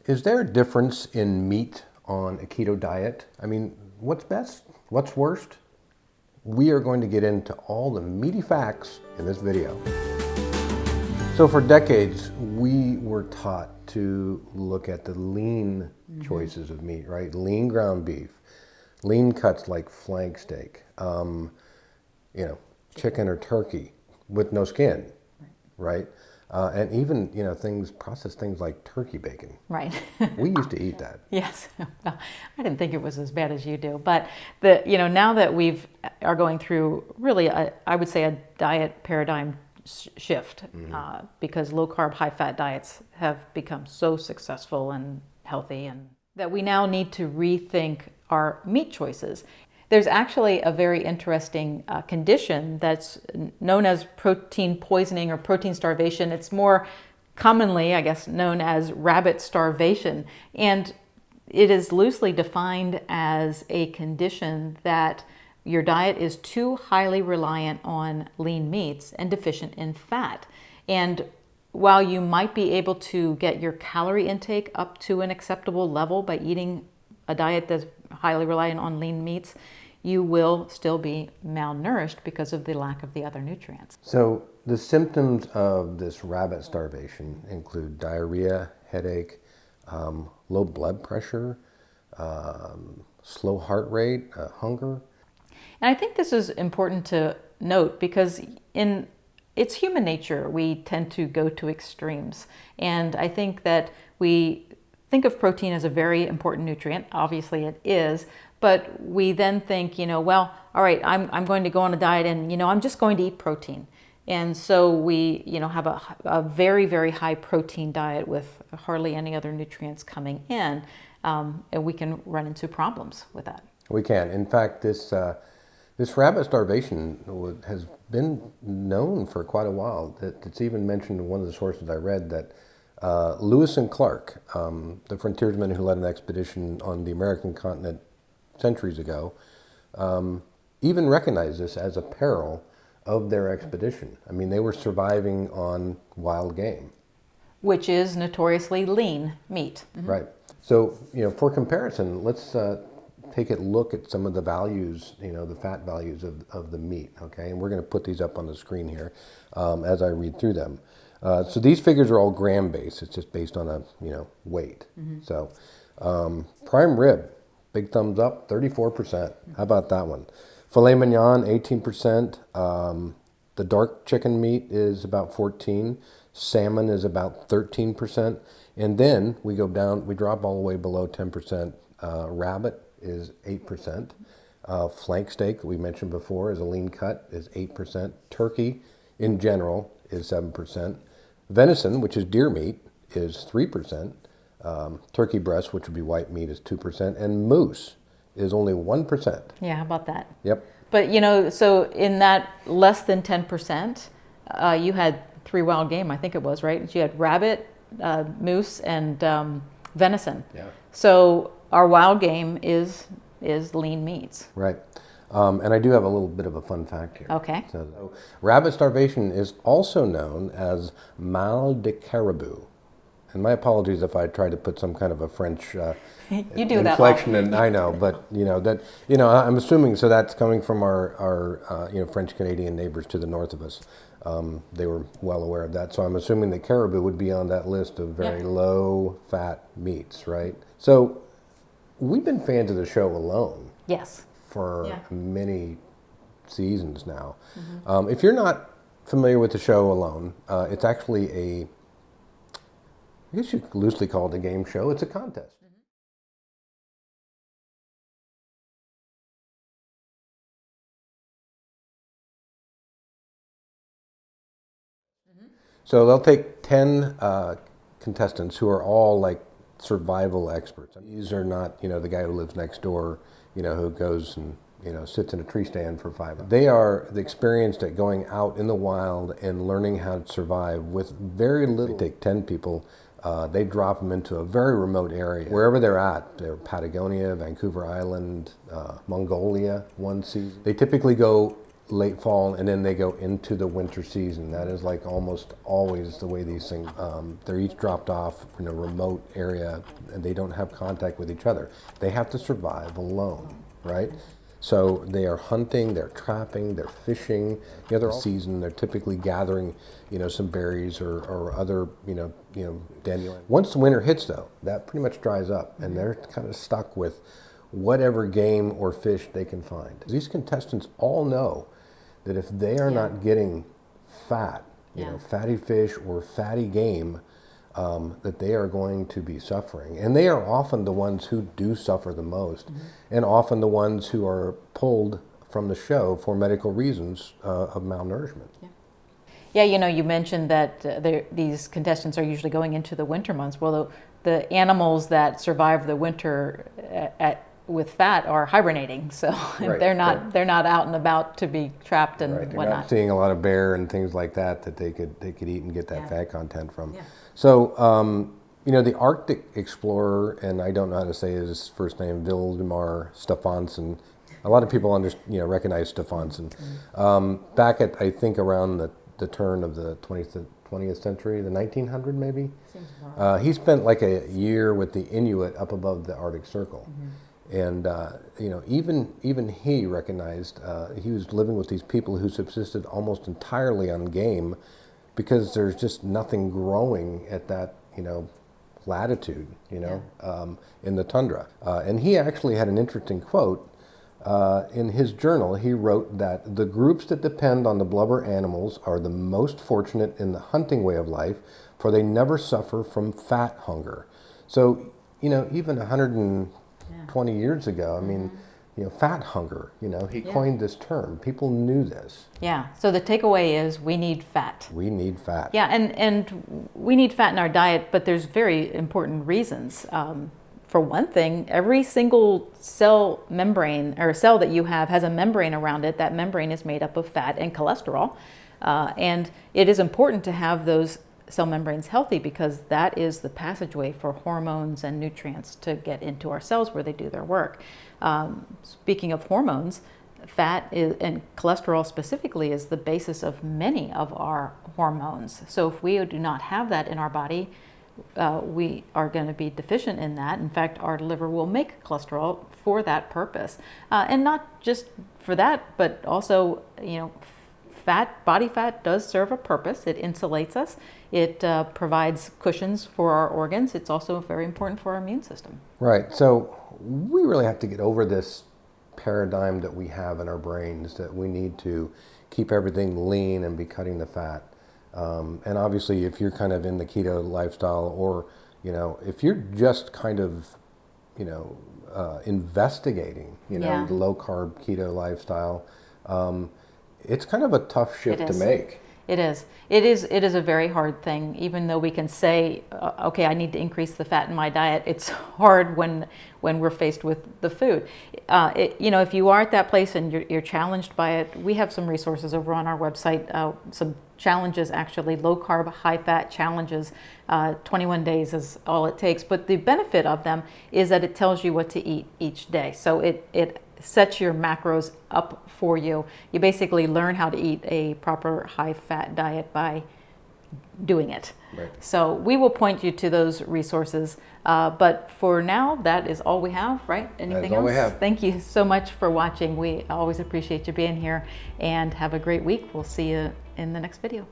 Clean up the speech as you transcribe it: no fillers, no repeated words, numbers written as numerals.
Is there a difference in meat on a keto diet? I mean, what's best? What's worst? We are going to get into all the meaty facts in this video. So for decades, we were taught to look at the lean choices of meat, right? Lean ground beef, lean cuts like flank steak, chicken or turkey with no skin, right? And even, processed things like turkey bacon. Right. We used to eat that. Yes. Well, I didn't think it was as bad as you do. But now that are going through really, I would say, a diet paradigm shift, because low carb, high fat diets have become so successful and healthy, and that we now need to rethink our meat choices. There's actually a very interesting condition that's known as protein poisoning or protein starvation. It's more commonly, I guess, known as rabbit starvation. And it is loosely defined as a condition that your diet is too highly reliant on lean meats and deficient in fat. And while you might be able to get your calorie intake up to an acceptable level by eating a diet that's highly reliant on lean meats, you will still be malnourished because of the lack of the other nutrients. So the symptoms of this rabbit starvation include diarrhea, headache, low blood pressure, slow heart rate, hunger. And I think this is important to note because it's human nature. We tend to go to extremes. And I think that we think of protein as a very important nutrient. Obviously it is. But we then think, all right, I'm going to go on a diet and, I'm just going to eat protein. And so we, have a very, very high protein diet with hardly any other nutrients coming in. And we can run into problems with that. We can. In fact, this rabbit starvation has been known for quite a while. It's even mentioned in one of the sources I read that Lewis and Clark, the frontiersmen who led an expedition on the American continent centuries ago, even recognized this as a peril of their expedition. I mean, they were surviving on wild game, which is notoriously lean meat. Mm-hmm. Right. So, for comparison, let's take a look at some of the values, the fat values of the meat, okay? And we're going to put these up on the screen here as I read through them. So these figures are all gram-based. It's just based on a, weight. Mm-hmm. So prime rib, big thumbs up, 34%. How about that one? Filet mignon, 18%. The dark chicken meat is about 14%. Salmon is about 13%. And then we go down, we drop all the way below 10%. Rabbit is 8%. Flank steak, that we mentioned before, is a lean cut, is 8%. Turkey, in general, is 7%. Venison, which is deer meat, is 3%. Turkey breast, which would be white meat, is 2%, and moose is only 1%. Yeah, how about that? Yep. But so in that less than 10%, you had 3 wild game, I think it was, right? You had rabbit, moose, and venison. Yeah. So our wild game is lean meats. Right. And I do have a little bit of a fun fact here. Okay. So rabbit starvation is also known as mal de caribou. And my apologies if I try to put some kind of a French you do inflection that in. I know, but I'm assuming so that's coming from our French Canadian neighbors to the north of us. They were well aware of that, so I'm assuming that caribou would be on that list of very low fat meats, right? So we've been fans of the show Alone. Yes. For many seasons now. Mm-hmm. If you're not familiar with the show Alone, it's actually I guess you could loosely call it a game show. It's a contest. Mm-hmm. So they'll take 10 contestants who are all like survival experts. These are not, the guy who lives next door, who goes and, sits in a tree stand for 5 hours. They are experienced at going out in the wild and learning how to survive with very little. They take 10 people. They drop them into a very remote area. Wherever they're at, they're Patagonia, Vancouver Island, Mongolia, one season. They typically go late fall, and then they go into the winter season. That is like almost always the way these things, they're each dropped off in a remote area and they don't have contact with each other. They have to survive alone, right? So they are hunting, they're trapping, they're fishing. The other season, they're typically gathering, some berries or other, dandelion. Once the winter hits, though, that pretty much dries up, and they're kind of stuck with whatever game or fish they can find. These contestants all know that if they are not getting fat, fatty fish or fatty game, that they are going to be suffering. And they are often the ones who do suffer the most, and often the ones who are pulled from the show for medical reasons of malnourishment. Yeah, you mentioned that these contestants are usually going into the winter months. Well, the animals that survive the winter with fat are hibernating, so they're not out and about to be trapped and They're whatnot. not seeing a lot of bear and things like that they could eat and get that fat content from. So the Arctic explorer, and I don't know how to say his first name, Valdemar Stefansson. A lot of people recognize Stefansson. Back at, I think, around the turn of the 20th century, the 1900 maybe. He spent like a year with the Inuit up above the Arctic Circle. And even he recognized he was living with these people who subsisted almost entirely on game, because there's just nothing growing at that latitude in the tundra. And he actually had an interesting quote in his journal. He wrote that the groups that depend on the blubber animals are the most fortunate in the hunting way of life, for they never suffer from fat hunger. So even 120 years ago, I mean, fat hunger, he coined this term. People knew this. Yeah, so the takeaway is we need fat. We need fat. Yeah, and we need fat in our diet, but there's very important reasons. For one thing, every single cell membrane or cell that you have has a membrane around it. That membrane is made up of fat and cholesterol. And it is important to have those cell membranes healthy, because that is the passageway for hormones and nutrients to get into our cells where they do their work. Speaking of hormones, fat and cholesterol specifically is the basis of many of our hormones. So if we do not have that in our body, we are going to be deficient in that. In fact, our liver will make cholesterol for that purpose. And not just for that, but also, body fat does serve a purpose. It insulates us. It provides cushions for our organs. It's also very important for our immune system. Right. So we really have to get over this paradigm that we have in our brains that we need to keep everything lean and be cutting the fat. And obviously, if you're kind of in the keto lifestyle, or if you're just kind of investigating the low carb keto lifestyle, it's kind of a tough shift to make. It is. It is a very hard thing. Even though we can say, okay, I need to increase the fat in my diet, it's hard when we're faced with the food. If you are at that place and you're challenged by it, we have some resources over on our website, some challenges, actually, low carb, high fat challenges. 21 days is all it takes. But the benefit of them is that it tells you what to eat each day. So it sets your macros up for you. You basically learn how to eat a proper high-fat diet by doing it. Right. So we will point you to those resources. But for now, that is all we have, right? Anything else? All we have. Thank you so much for watching. We always appreciate you being here, and have a great week. We'll see you in the next video.